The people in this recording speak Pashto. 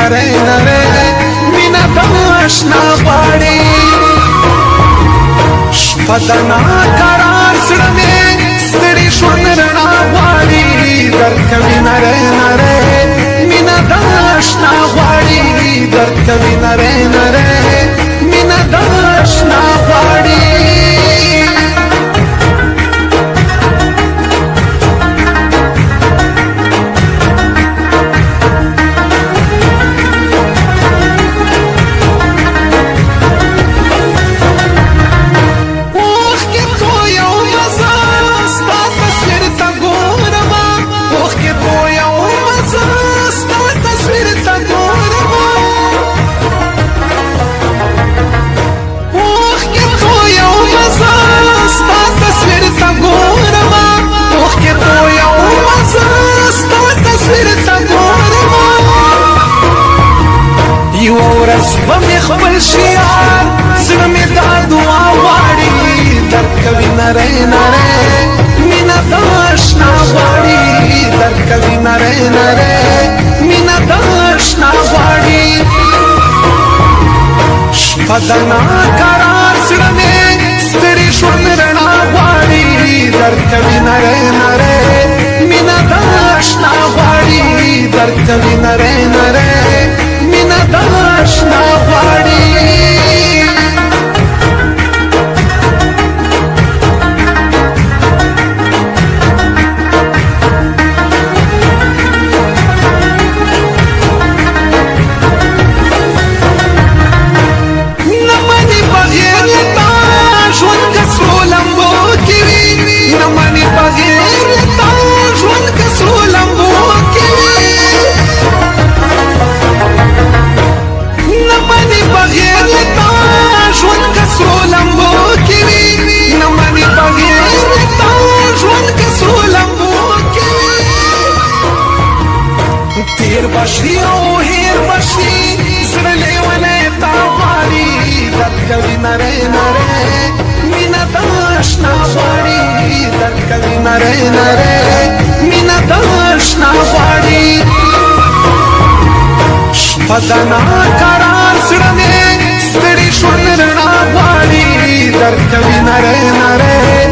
نره نره مینا داشنا غواړي شپه د ناقرار زړه مې ستړي ژوند رڼا غواړي درد کوي نره نره مینا داشنا غواړي درد کوي نره نره مینا داشنا غواړي ومې خپل شیار زړه مې دا دعا غواړي درد کوي نری نری مینه د اشنا غواړي درد کوي نری نری مینه د اشنا غواړي شپه د ناقرار زړه مې ستړي ژوند رڼا غواړي درد کوي نری نری مینه د اشنا غواړي درد کوي نری نری مینا داشنا غواړي نمانی بغیر تا ژوند کسو لمبو کی وی نمانی بغیر تا ژوند کسو لمبو کی وی نمانی بغیر تا ژوند کسو لمبو کی وی نمانی بغیر تا ژوند کسو لمبو کی وی تیر بشی او هیر بشی زړه لیونه تا غواړي درد کوي نری نری مینا د اشنا غواړي درد کوي نری نری مینا د اشنا غواړي شپه د ناقرار زړه مې ستړي ژوند رڼا غواړي درد کوي نری نری